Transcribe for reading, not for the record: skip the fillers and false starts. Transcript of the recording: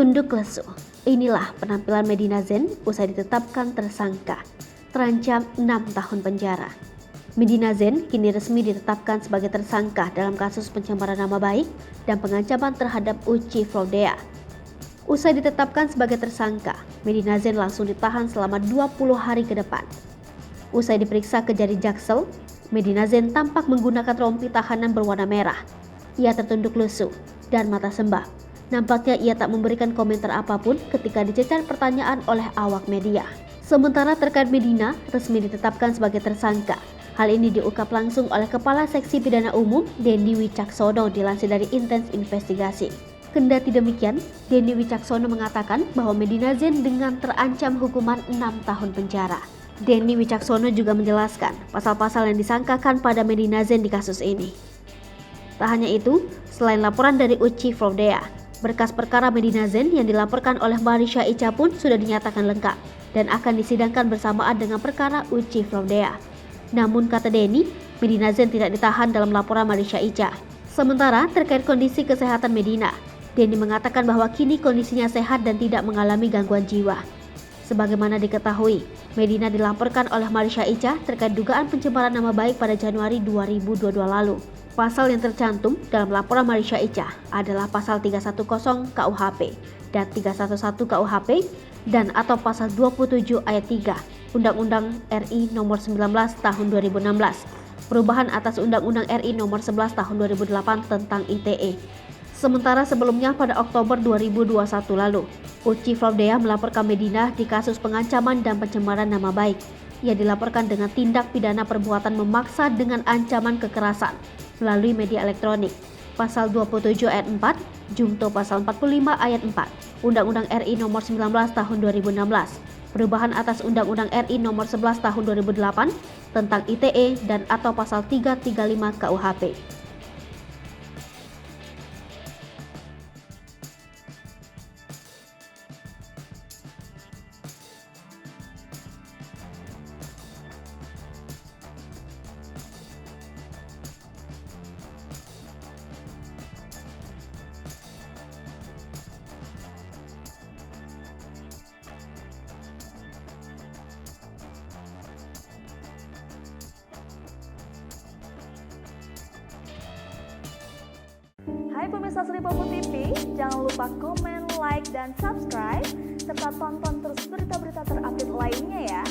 Tunduk lesu. Inilah penampilan Medina Zain usai ditetapkan tersangka, terancam 6 tahun penjara. Medina Zain kini resmi ditetapkan sebagai tersangka dalam kasus pencemaran nama baik dan pengancaman terhadap Uci Floudea. Usai ditetapkan sebagai tersangka, Medina Zain langsung ditahan selama 20 hari ke depan. Usai diperiksa Kejari Jaksel, Medina Zain tampak menggunakan rompi tahanan berwarna merah. Ia tertunduk lesu dan mata sembab. Nampaknya ia tak memberikan komentar apapun ketika dicecar pertanyaan oleh awak media. Sementara terkait Medina resmi ditetapkan sebagai tersangka. Hal ini diungkap langsung oleh Kepala Seksi Pidana Umum Denny Wicaksono dilansir dari Intens Investigasi. Kendati demikian, Denny Wicaksono mengatakan bahwa Medina Zain dengan terancam hukuman 6 tahun penjara. Denny Wicaksono juga menjelaskan pasal-pasal yang disangkakan pada Medina Zain di kasus ini. Tak hanya itu, selain laporan dari Uci Floudea, berkas perkara Medina Zain yang dilaporkan oleh Marisha Icha pun sudah dinyatakan lengkap dan akan disidangkan bersamaan dengan perkara Uci Floudea. Namun kata Denny, Medina Zain tidak ditahan dalam laporan Marisha Icha. Sementara terkait kondisi kesehatan Medina, Denny mengatakan bahwa kini kondisinya sehat dan tidak mengalami gangguan jiwa. Sebagaimana diketahui, Medina dilaporkan oleh Marisha Icha terkait dugaan pencemaran nama baik pada Januari 2022 lalu. Pasal yang tercantum dalam laporan Marisha Icha adalah pasal 310 KUHP dan 311 KUHP dan atau pasal 27 ayat 3 Undang-Undang RI nomor 19 tahun 2016, perubahan atas Undang-Undang RI nomor 11 tahun 2008 tentang ITE. Sementara sebelumnya pada Oktober 2021 lalu, Uci Floudea melaporkan Medina di kasus pengancaman dan pencemaran nama baik. Ia dilaporkan dengan tindak pidana perbuatan memaksa dengan ancaman kekerasan melalui media elektronik, pasal 27 ayat 4, Jungto pasal 45 ayat 4, Undang-Undang RI nomor 19 tahun 2016, perubahan atas Undang-Undang RI nomor 11 tahun 2008 tentang ITE dan atau pasal 335 KUHP. Hai pemirsa Sri Popo TV, jangan lupa komen, like, dan subscribe, serta tonton terus berita-berita terupdate lainnya ya.